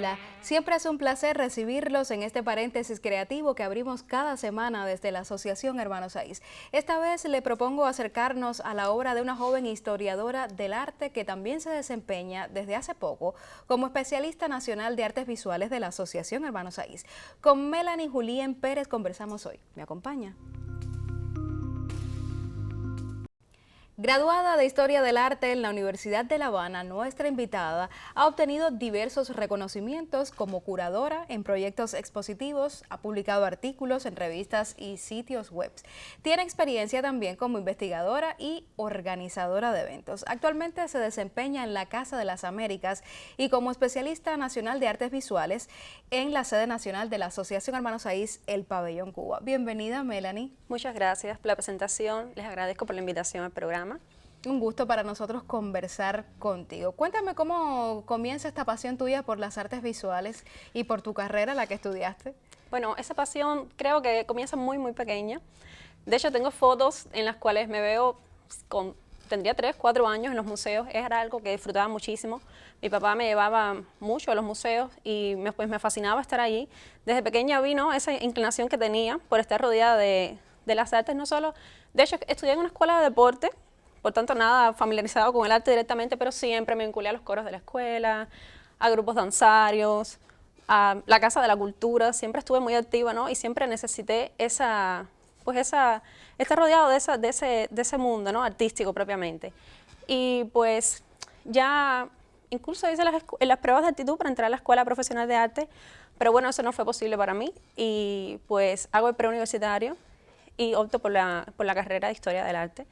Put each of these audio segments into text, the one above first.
Hola, siempre es un placer recibirlos en este paréntesis creativo que abrimos cada semana desde la Asociación Hermanos Saiz. Esta vez le propongo acercarnos a la obra de una joven historiadora del arte que también se desempeña desde hace poco como especialista nacional de artes visuales de la Asociación Hermanos Saiz. Con Melanie Julien Pérez conversamos hoy. ¿Me acompaña? Graduada de Historia del Arte en la Universidad de La Habana, nuestra invitada ha obtenido diversos reconocimientos como curadora en proyectos expositivos, ha publicado artículos en revistas y sitios web. Tiene experiencia también como investigadora y organizadora de eventos. Actualmente se desempeña en la Casa de las Américas y como especialista nacional de artes visuales en la sede nacional de la Asociación Hermanos Saiz, el Pabellón Cuba. Bienvenida, Melanie. Muchas gracias por la presentación, les agradezco por la invitación al programa. Un gusto para nosotros conversar contigo. Cuéntame cómo comienza esta pasión tuya por las artes visuales y por tu carrera, la que estudiaste. Bueno, esa pasión creo que comienza muy pequeña. De hecho, tengo fotos en las cuales me veo tendría 3, 4 años en los museos. Era algo que disfrutaba muchísimo. Mi papá me llevaba mucho a los museos y pues me fascinaba estar allí. Desde pequeña vino esa inclinación que tenía por estar rodeada de las artes, no solo. De hecho, estudié en una escuela de deporte, por tanto nada familiarizado con el arte directamente, pero siempre me vinculé a los coros de la escuela, a grupos danzarios, a la Casa de la Cultura, siempre estuve muy activa, ¿no? Y siempre necesité estar rodeado de ese mundo, ¿no? Artístico propiamente. Y pues ya incluso hice las pruebas de actitud para entrar a la Escuela Profesional de Arte, pero bueno, eso no fue posible para mí y pues hago el preuniversitario y opto por la carrera de Historia del Arte,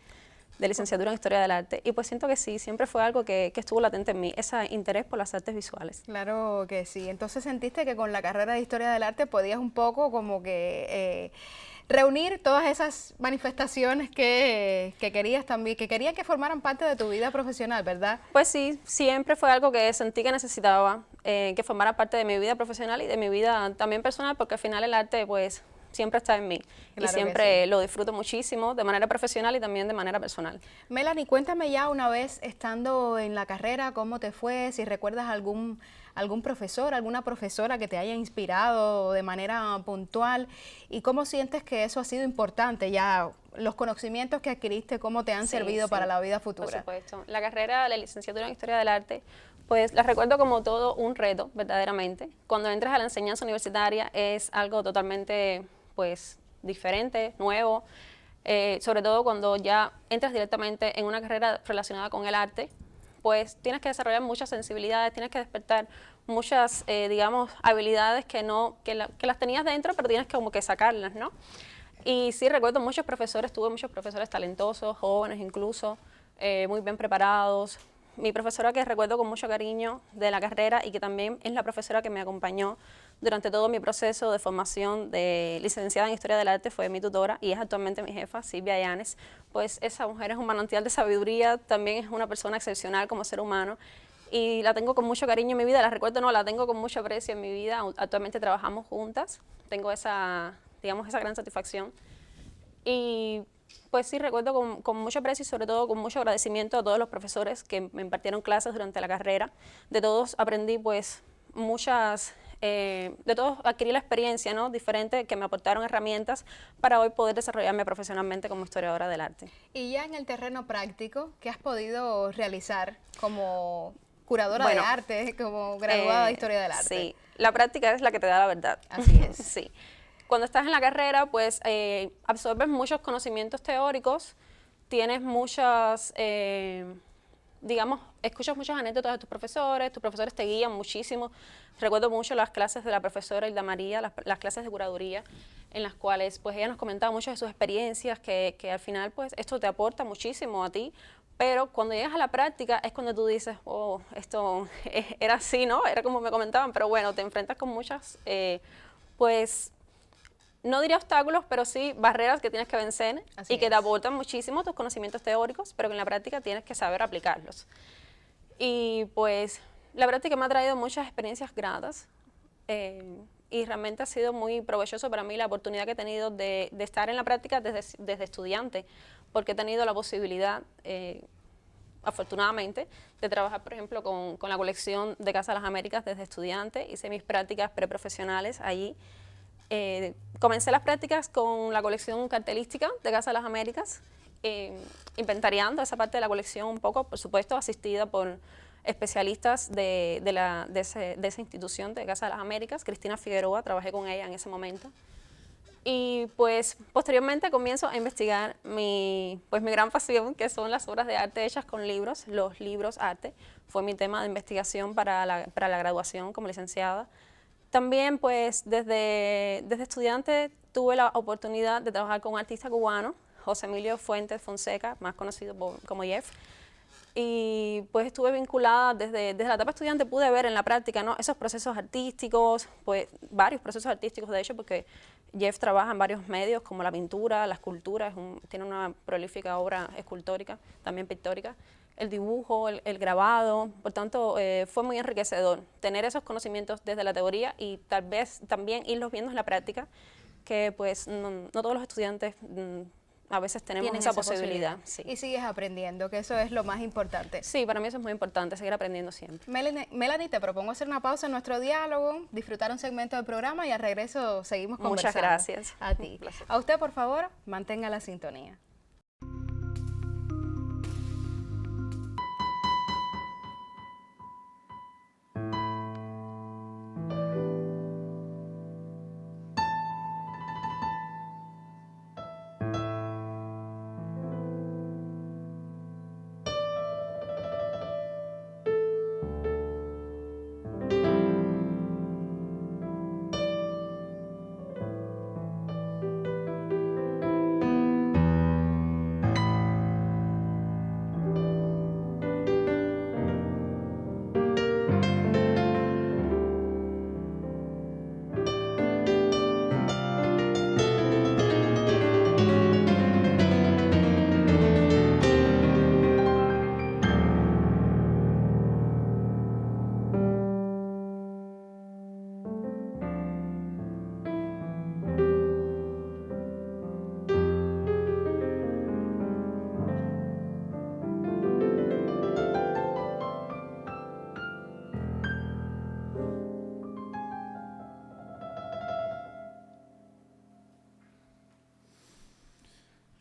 de licenciatura en Historia del Arte. Y pues siento que sí, siempre fue algo que estuvo latente en mí, ese interés por las artes visuales. Claro que sí. Entonces sentiste que con la carrera de Historia del Arte podías un poco como que reunir todas esas manifestaciones que querías también, que querías que formaran parte de tu vida profesional, ¿verdad? Pues sí, siempre fue algo que sentí que necesitaba, que formara parte de mi vida profesional y de mi vida también personal, porque al final el arte pues siempre está en mí Claro y siempre sí. lo disfruto muchísimo de manera profesional y también de manera personal. Melanie, cuéntame ya una vez estando en la carrera, ¿cómo te fue? Si recuerdas algún profesor, alguna profesora que te haya inspirado de manera puntual y cómo sientes que eso ha sido importante ya, los conocimientos que adquiriste, cómo te han servido para la vida futura. Por supuesto. La carrera, la licenciatura en Historia del Arte, pues la recuerdo como todo un reto, verdaderamente. Cuando entras a la enseñanza universitaria es algo totalmente, pues, diferente, nuevo, sobre todo cuando ya entras directamente en una carrera relacionada con el arte, pues tienes que desarrollar muchas sensibilidades, tienes que despertar muchas, digamos, habilidades que las tenías dentro, pero tienes que como que sacarlas, ¿no? Y sí, recuerdo muchos profesores, tuve muchos profesores talentosos, jóvenes incluso, muy bien preparados. Mi profesora que recuerdo con mucho cariño de la carrera y que también es la profesora que me acompañó durante todo mi proceso de formación de licenciada en Historia del Arte fue mi tutora y es actualmente mi jefa, Silvia Llanes. Pues esa mujer es un manantial de sabiduría, también es una persona excepcional como ser humano y la tengo con mucho cariño en mi vida, la recuerdo, no, la tengo con mucho aprecio en mi vida. Actualmente trabajamos juntas, tengo esa, digamos, esa gran satisfacción. Y pues sí, recuerdo con mucho aprecio y sobre todo con mucho agradecimiento a todos los profesores que me impartieron clases durante la carrera. De todos aprendí pues de todos adquirí la experiencia, ¿no?, diferente, que me aportaron herramientas para hoy poder desarrollarme profesionalmente como historiadora del arte. Y ya en el terreno práctico, ¿qué has podido realizar como curadora de arte, como graduada de Historia del Arte? Sí, la práctica es la que te da la verdad. Así es. Sí. Cuando estás en la carrera, pues absorbes muchos conocimientos teóricos, tienes muchas, digamos, escuchas muchas anécdotas de tus profesores te guían muchísimo. Recuerdo mucho las clases de la profesora Hilda María, las clases de curaduría, en las cuales pues ella nos comentaba muchas de sus experiencias, que al final pues esto te aporta muchísimo a ti, pero cuando llegas a la práctica es cuando tú dices, oh, esto era así, ¿no? Era como me comentaban, pero bueno, te enfrentas con muchas, pues, no diría obstáculos, pero sí barreras que tienes que vencer y que te aportan muchísimo tus conocimientos teóricos, pero que en la práctica tienes que saber aplicarlos. Y pues la práctica me ha traído muchas experiencias gratas y realmente ha sido muy provechoso para mí la oportunidad que he tenido de estar en la práctica desde estudiante, porque he tenido la posibilidad, afortunadamente, de trabajar, por ejemplo, con la colección de Casa de las Américas desde estudiante. Hice mis prácticas preprofesionales allí. Comencé las prácticas con la colección cartelística de Casa de las Américas, inventariando esa parte de la colección un poco, por supuesto, asistida por especialistas de esa institución de Casa de las Américas. Cristina Figueroa, trabajé con ella en ese momento. Y pues posteriormente comienzo a investigar mi gran pasión, que son las obras de arte hechas con libros, los libros arte. Fue mi tema de investigación para la graduación como licenciada. También pues desde estudiante tuve la oportunidad de trabajar con un artista cubano, José Emilio Fuentes Fonseca, más conocido como Jeff. Y pues estuve vinculada desde la etapa estudiante, pude ver en la práctica, ¿no?, esos procesos artísticos, pues varios procesos artísticos de hecho, porque Jeff trabaja en varios medios como la pintura, la escultura, tiene una prolífica obra escultórica, también pictórica, el dibujo, el grabado. Por tanto fue muy enriquecedor tener esos conocimientos desde la teoría y tal vez también irlos viendo en la práctica, que pues no todos los estudiantes a veces tenemos esa posibilidad. Sí. Y sigues aprendiendo, que eso es lo más importante. Sí, para mí eso es muy importante, seguir aprendiendo siempre. Melanie, te propongo hacer una pausa en nuestro diálogo, disfrutar un segmento del programa y al regreso seguimos conversando. Muchas gracias. A ti. A usted, por favor, mantenga la sintonía.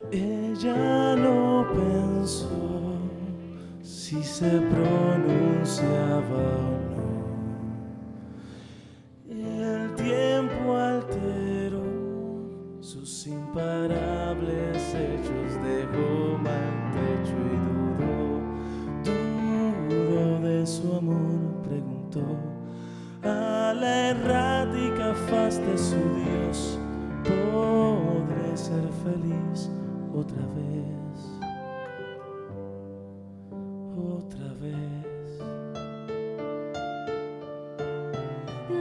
Ella no pensó si se pronunciaba o no. El tiempo alteró sus imparables hechos, dejó mal techo y dudó de su amor, preguntó a la errática faz de su Dios: ¿podré ser feliz otra vez? Otra vez.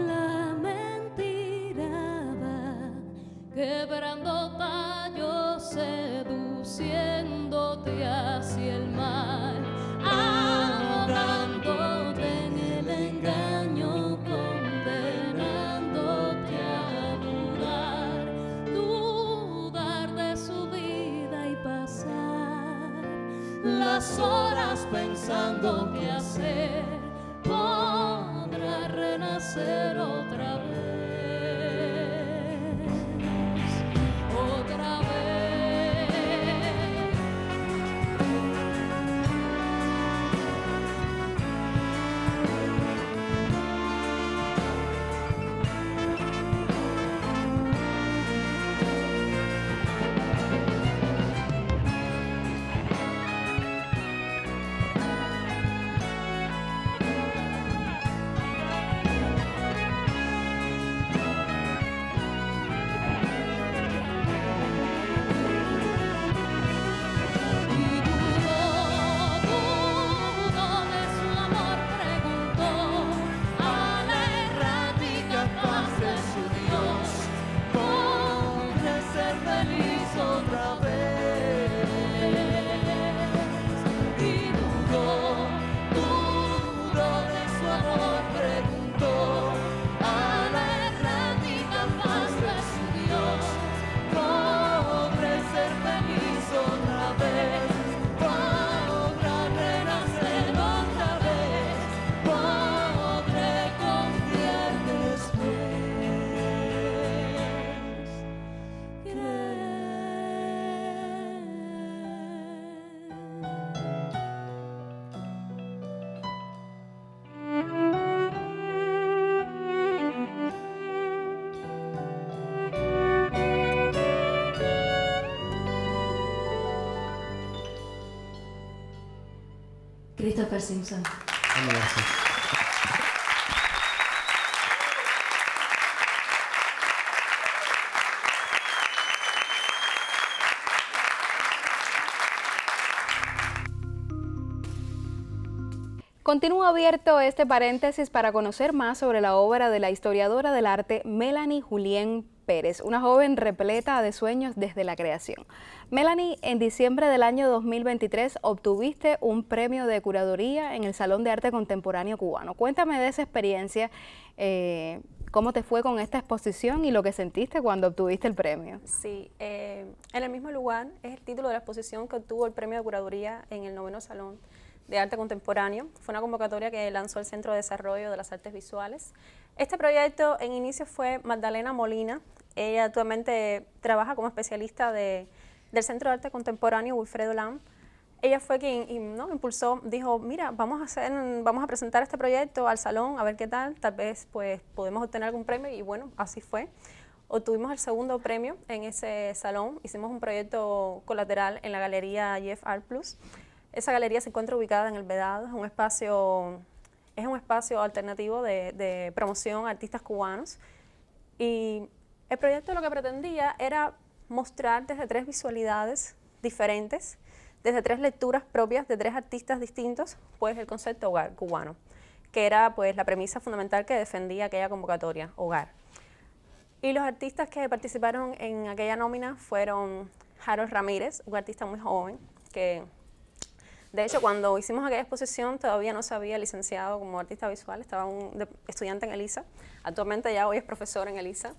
La mentira va quebrando tallos, seduciéndote hacia el mal, ahogándote en el engaño, condenándote a dudar de su vida y pasar las horas pensando qué hacer, podrá renacer otra vez, otra vez. Christopher Simpson. Gracias. Continúa abierto este paréntesis para conocer más sobre la obra de la historiadora del arte Melanie Julien Pérez, una joven repleta de sueños desde la creación. Melanie, en diciembre del año 2023 obtuviste un premio de curaduría en el Salón de Arte Contemporáneo Cubano. Cuéntame de esa experiencia, cómo te fue con esta exposición y lo que sentiste cuando obtuviste el premio. Sí, en el mismo lugar es el título de la exposición que obtuvo el premio de curaduría en el 9º Salón de Arte Contemporáneo. Fue una convocatoria que lanzó el Centro de Desarrollo de las Artes Visuales. Este proyecto en inicio fue Magdalena Molina. Ella actualmente trabaja como especialista del Centro de Arte Contemporáneo Wilfredo Lam. Ella fue quien impulsó, dijo, mira, vamos a presentar este proyecto al salón, a ver qué tal vez pues podemos obtener algún premio, y bueno, así fue. Obtuvimos el segundo premio en ese salón, hicimos un proyecto colateral en la Galería Jeff Art Plus. Esa galería se encuentra ubicada en el Vedado, es un espacio alternativo de promoción a artistas cubanos. Y el proyecto lo que pretendía era mostrar desde 3 visualidades diferentes, desde 3 lecturas propias de 3 artistas distintos, pues el concepto hogar cubano, que era pues la premisa fundamental que defendía aquella convocatoria, hogar. Y los artistas que participaron en aquella nómina fueron Harold Ramírez, un artista muy joven, que de hecho cuando hicimos aquella exposición todavía no se había licenciado como artista visual, estaba un estudiante en ELISA, actualmente ya hoy es profesor en ELISA,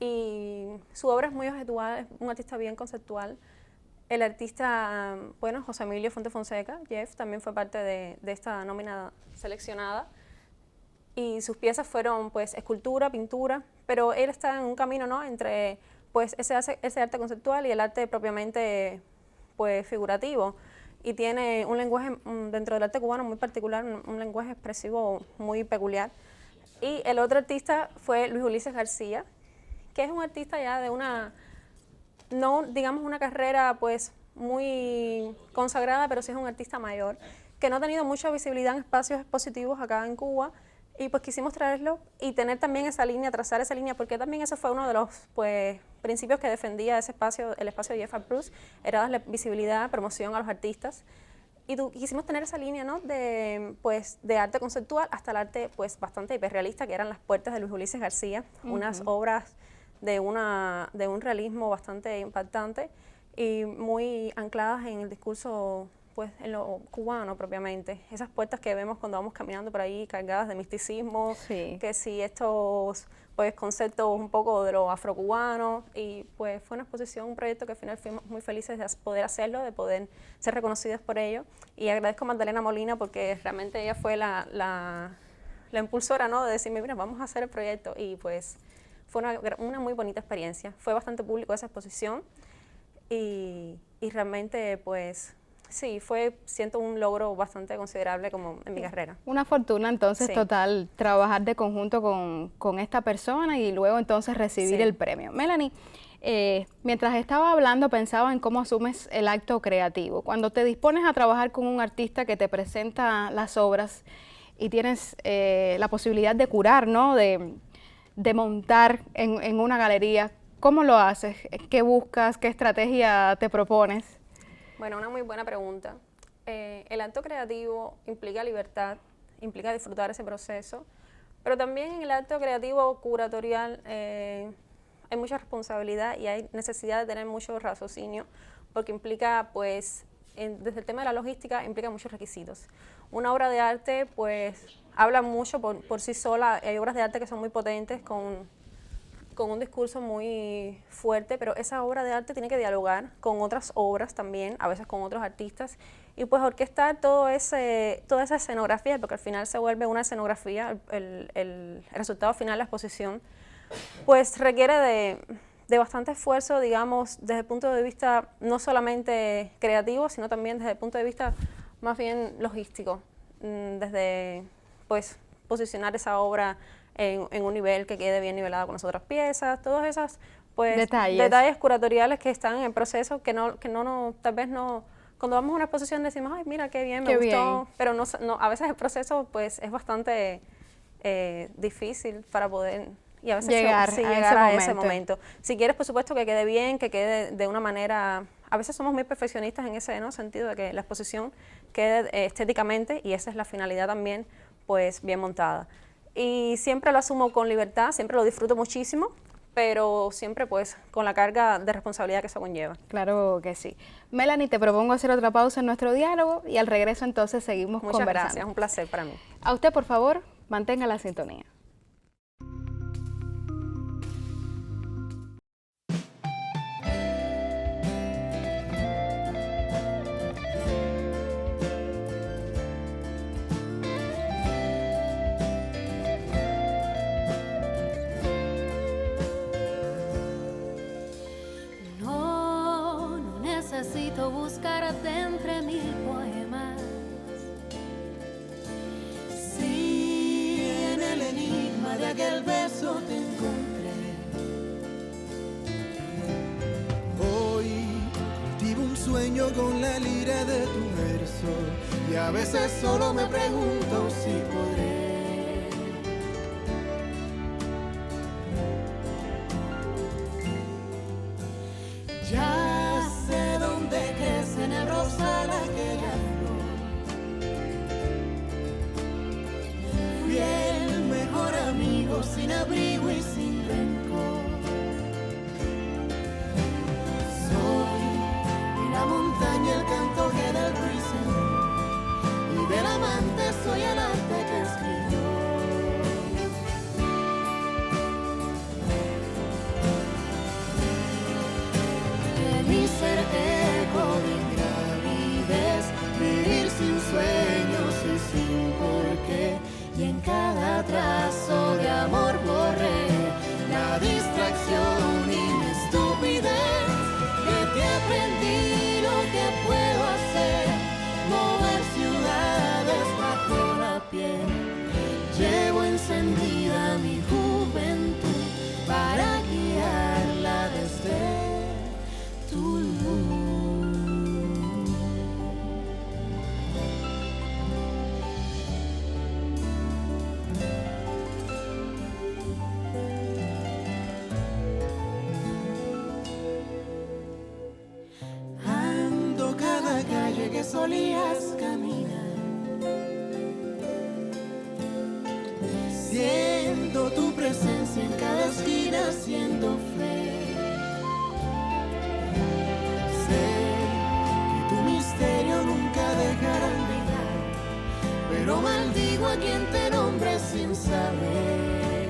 y su obra es muy objetual, es un artista bien conceptual. El artista, bueno, José Emilio Fuente Fonseca, Jeff, también fue parte de esta nómina seleccionada, y sus piezas fueron pues escultura, pintura, pero él está en un camino, ¿no?, entre pues ese arte conceptual y el arte propiamente pues figurativo, y tiene un lenguaje dentro del arte cubano muy particular, un lenguaje expresivo muy peculiar. Y el otro artista fue Luis Ulises García, que es un artista ya de no digamos una carrera pues muy consagrada, pero sí es un artista mayor, que no ha tenido mucha visibilidad en espacios expositivos acá en Cuba, y pues quisimos traerlo y tener también esa línea, trazar esa línea, porque también ese fue uno de los pues principios que defendía ese espacio, el espacio de Jeff Art Plus, era darle visibilidad, promoción a los artistas. Y quisimos tener esa línea, ¿no?, de arte conceptual hasta el arte pues bastante hiperrealista, que eran Las Puertas de Luis Ulises García, unas obras de un realismo bastante impactante y muy ancladas en el discurso, pues en lo cubano propiamente. Esas puertas que vemos cuando vamos caminando por ahí cargadas de misticismo, Sí. que si estos pues conceptos un poco de lo afrocubano, y pues fue una exposición, un proyecto que al final fuimos muy felices de poder hacerlo, de poder ser reconocidos por ello, y agradezco a Magdalena Molina porque realmente ella fue la impulsora, ¿no?, de decirme, mira, vamos a hacer el proyecto, y pues fue una muy bonita experiencia. Fue bastante público esa exposición y realmente pues sí, siento un logro bastante considerable como en mi carrera. Una fortuna entonces Sí. total trabajar de conjunto con esta persona y luego entonces recibir Sí. el premio. Melanie, mientras estaba hablando pensaba en cómo asumes el acto creativo. Cuando te dispones a trabajar con un artista que te presenta las obras y tienes la posibilidad de curar, ¿no?, de montar en una galería, ¿cómo lo haces? ¿Qué buscas? ¿Qué estrategia te propones? Bueno, una muy buena pregunta. El acto creativo implica libertad, implica disfrutar ese proceso, pero también en el acto creativo curatorial hay mucha responsabilidad y hay necesidad de tener mucho raciocinio, porque implica, pues, desde el tema de la logística, implica muchos requisitos. Una obra de arte, pues, habla mucho por sí sola. Hay obras de arte que son muy potentes, con un discurso muy fuerte, pero esa obra de arte tiene que dialogar con otras obras también, a veces con otros artistas, y pues orquestar toda esa escenografía, porque al final se vuelve una escenografía, el resultado final, la exposición, pues requiere de bastante esfuerzo, digamos, desde el punto de vista no solamente creativo, sino también desde el punto de vista más bien logístico, desde pues posicionar esa obra en un nivel que quede bien nivelado con las otras piezas, todas esas pues Detalles curatoriales que están en el proceso, que tal vez no cuando vamos a una exposición decimos, ay, mira, qué bien, me Qué gustó, bien. pero a veces el proceso pues es bastante difícil para poder y a veces Llegar sí, a llegar ese a ese momento. momento. Si quieres, por supuesto, que quede bien, que quede de una manera, a veces somos muy perfeccionistas en ese, ¿no?, sentido de que la exposición quede estéticamente, y esa es la finalidad también, pues bien montada. Y siempre lo asumo con libertad, siempre lo disfruto muchísimo, pero siempre pues con la carga de responsabilidad que eso conlleva. Claro que sí. Melanie, te propongo hacer otra pausa en nuestro diálogo y al regreso entonces seguimos Muchas conversando. gracias, un placer para mí. A usted, por favor, mantenga la sintonía. No necesito buscarte entre mil poemas. Sí, en el enigma de aquel beso te encontré. Hoy cultivo un sueño con la lira de tu verso y a veces solo me pregunto si podré. Ya sé dónde crece en el rosal aquella flor. Fui el mejor amigo sin abrigo y sin rencor. Soy de la montaña el canto que del ruiseñor y del amante soy el arte que escribió. Mi ser eco de ingravidez, vivir sin sueños y sin porqué, y en cada trazo de amor borré la distracción y mi estupidez, que te aprendí lo que puedo hacer, mover ciudades bajo la piel, llevo encendida mi juventud para guiarla desde tu luz. Ando cada calle que solías caminar, siento tu presencia en cada esquina, siendo fe. Tu misterio nunca dejarán brillar, pero maldigo a quien te nombre sin saber,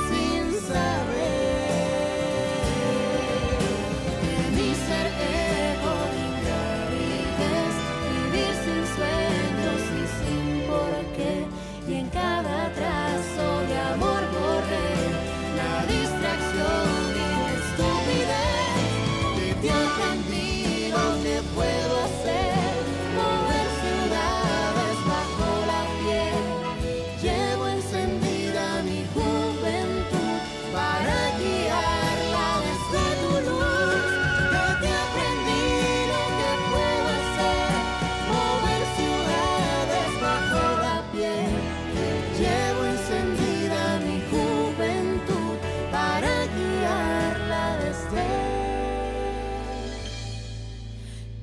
sin saber que mi ser eco de ingravidez, vivir sin sueños y sin porqué, y en cada trazo de amor borré la distracción y la estupidez. Te aprendí lo que puedo hacer, mover ciudades bajo la piel, llevo encendida mi juventud para guiarla desde tu luz. Yo te aprendí lo que puedo hacer, mover ciudades bajo la piel, llevo encendida mi juventud para guiarla desde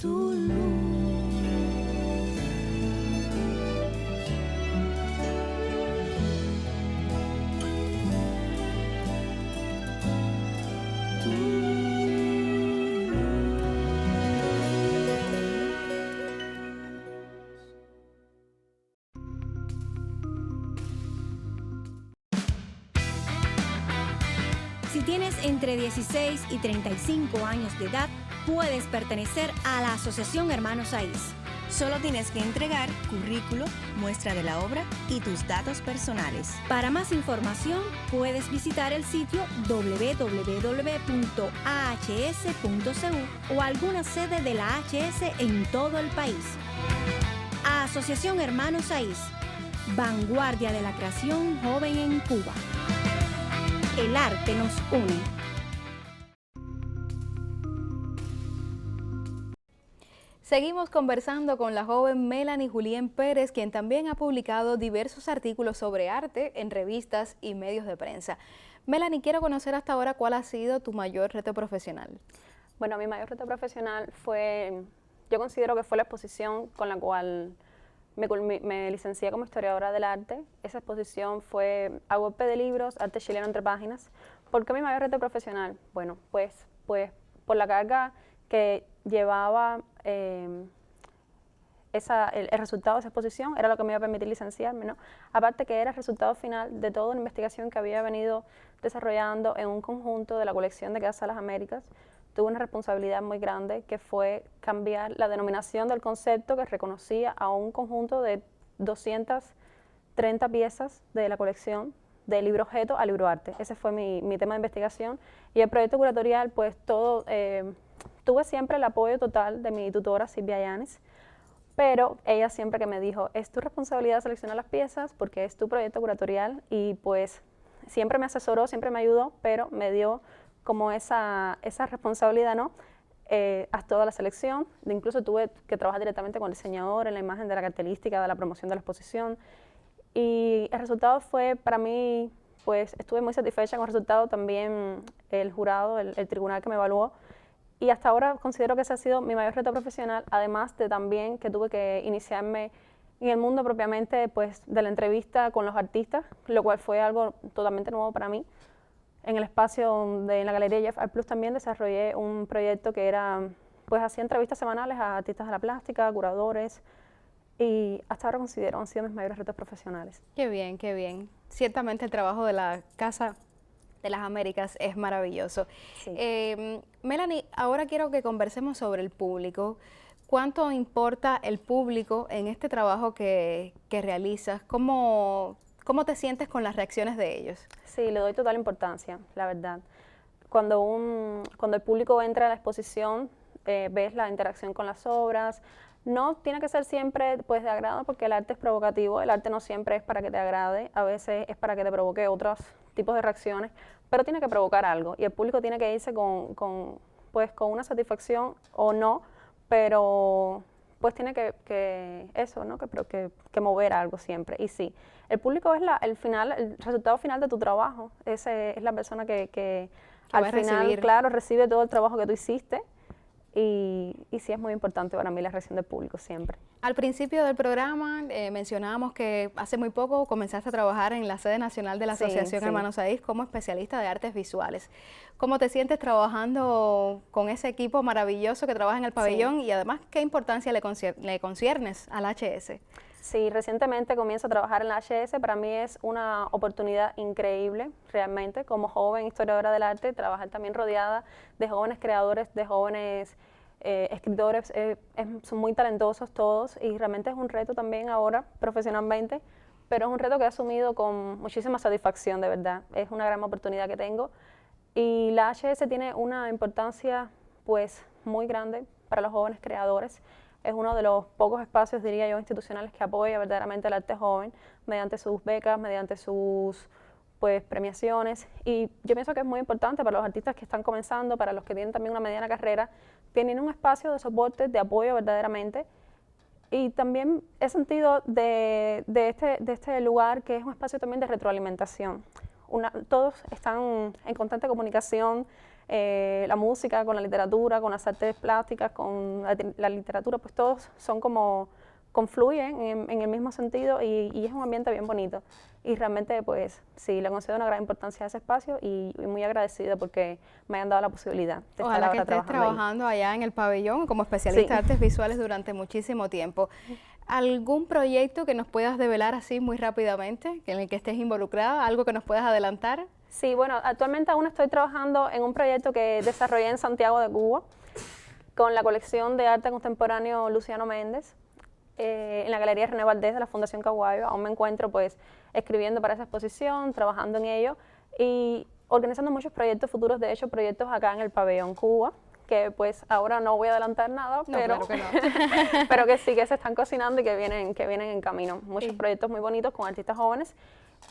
tu luz. Si tienes entre 16 y 35 años de edad, puedes pertenecer a la Asociación Hermanos Saiz. Solo tienes que entregar currículo, muestra de la obra y tus datos personales. Para más información, puedes visitar el sitio www.ahs.cu o alguna sede de la AHS en todo el país. Asociación Hermanos Saiz, vanguardia de la creación joven en Cuba. El arte nos une. Seguimos conversando con la joven Melanie Julién Pérez, quien también ha publicado diversos artículos sobre arte en revistas y medios de prensa. Melanie, quiero conocer hasta ahora cuál ha sido tu mayor reto profesional. Bueno, mi mayor reto profesional fue, yo considero que fue la exposición con la cual me licencié como historiadora del arte. Esa exposición fue A Golpe de Libros, Arte Chileno entre Páginas. ¿Por qué mi mayor reto profesional? Bueno, pues por la carga que llevaba el resultado de esa exposición, era lo que me iba a permitir licenciarme, ¿no? Aparte que era el resultado final de toda una investigación que había venido desarrollando en un conjunto de la colección de Casa de las Américas. Tuve una responsabilidad muy grande que fue cambiar la denominación del concepto que reconocía a un conjunto de 230 piezas de la colección de libro objeto a libro arte. Ese fue mi tema de investigación. Y el proyecto curatorial, pues todo, tuve siempre el apoyo total de mi tutora Silvia Yanes, pero ella siempre que me dijo, es tu responsabilidad seleccionar las piezas porque es tu proyecto curatorial, y pues siempre me asesoró, siempre me ayudó, pero me dio como esa responsabilidad, ¿no? Haz toda la selección, incluso tuve que trabajar directamente con el diseñador en la imagen de la cartelística, de la promoción de la exposición, y el resultado fue para mí, pues estuve muy satisfecha con el resultado, también el jurado, el tribunal que me evaluó, y hasta ahora considero que ese ha sido mi mayor reto profesional, además de también que tuve que iniciarme en el mundo propiamente pues, de la entrevista con los artistas, lo cual fue algo totalmente nuevo para mí. En el espacio en la Galería Jeff Art Plus también desarrollé un proyecto que era, pues hacía entrevistas semanales a artistas de la plástica, curadores, y hasta ahora considero han sido mis mayores retos profesionales. Qué bien, qué bien. Ciertamente el trabajo de la Casa de las Américas es maravilloso. Sí. Melanie, ahora quiero que conversemos sobre el público. ¿Cuánto importa el público en este trabajo que realizas? ¿Cómo te sientes con las reacciones de ellos? Sí, le doy total importancia, la verdad. Cuando el público entra a la exposición, ves la interacción con las obras. No tiene que ser siempre pues, de agrado, porque el arte es provocativo, el arte no siempre es para que te agrade, a veces es para que te provoque otros tipos de reacciones, pero tiene que provocar algo, y el público tiene que irse con una satisfacción o no, pero pues tiene que mover algo siempre. Y sí, el público es el resultado final de tu trabajo, es la persona que al final, claro, recibe todo el trabajo que tú hiciste. Y sí es muy importante para mí la reacción del público siempre. Al principio del programa mencionábamos que hace muy poco comenzaste a trabajar en la sede nacional de la Asociación Hermanos Saiz como especialista de artes visuales. ¿Cómo te sientes trabajando con ese equipo maravilloso que trabaja en el pabellón? Y además, ¿qué importancia le conciernes al HS? Sí, recientemente comienzo a trabajar en la HS. Para mí es una oportunidad increíble, realmente, como joven historiadora del arte, trabajar también rodeada de jóvenes creadores, de jóvenes escritores. Son muy talentosos todos, y realmente es un reto también ahora, profesionalmente, pero es un reto que he asumido con muchísima satisfacción, de verdad. Es una gran oportunidad que tengo, y la HS tiene una importancia pues muy grande para los jóvenes creadores. Es uno de los pocos espacios, diría yo, institucionales que apoya verdaderamente el arte joven mediante sus becas, mediante sus premiaciones. Y yo pienso que es muy importante para los artistas que están comenzando, para los que tienen también una mediana carrera, tienen un espacio de soporte, de apoyo verdaderamente. Y también he sentido de este lugar que es un espacio también de retroalimentación. Todos están en constante comunicación. La música, con la literatura, con las artes plásticas, con la literatura, pues todos son como confluyen en el mismo sentido, y es un ambiente bien bonito. Y realmente, pues sí, le concedo una gran importancia a ese espacio, y muy agradecida porque me hayan dado la posibilidad de estar ahora que estés trabajando allá en el pabellón como especialista de artes visuales durante muchísimo tiempo. ¿Algún proyecto que nos puedas develar así muy rápidamente, en el que estés involucrada, algo que nos puedas adelantar? Sí, bueno, actualmente aún estoy trabajando en un proyecto que desarrollé en Santiago de Cuba con la colección de arte contemporáneo Luciano Méndez en la Galería René Valdés de la Fundación Caguayo. Aún me encuentro pues escribiendo para esa exposición, trabajando en ello y organizando muchos proyectos futuros, de hecho proyectos acá en el Pabellón Cuba, que pues ahora no voy a adelantar nada, pero, claro que no. pero que sí que se están cocinando y que vienen en camino. Muchos proyectos muy bonitos con artistas jóvenes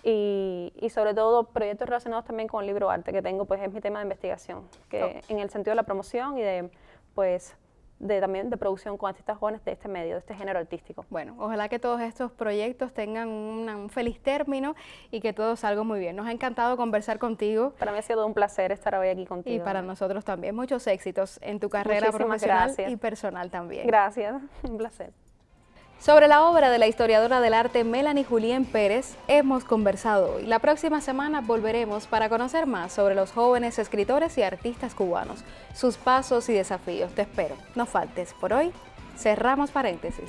y sobre todo proyectos relacionados también con el libro arte que tengo, pues es mi tema de investigación, que en el sentido de la promoción y de pues también de producción con artistas jóvenes de este medio, de este género artístico. Bueno, ojalá que todos estos proyectos tengan un feliz término y que todo salga muy bien. Nos ha encantado conversar contigo. Para mí ha sido un placer estar hoy aquí contigo. Y para nosotros también. Muchos éxitos en tu carrera Muchísimas profesional gracias. y personal también. Gracias, un placer. Sobre la obra de la historiadora del arte Melanie Julién Pérez hemos conversado hoy. La próxima semana volveremos para conocer más sobre los jóvenes escritores y artistas cubanos, sus pasos y desafíos. Te espero, no faltes. Por hoy, cerramos paréntesis.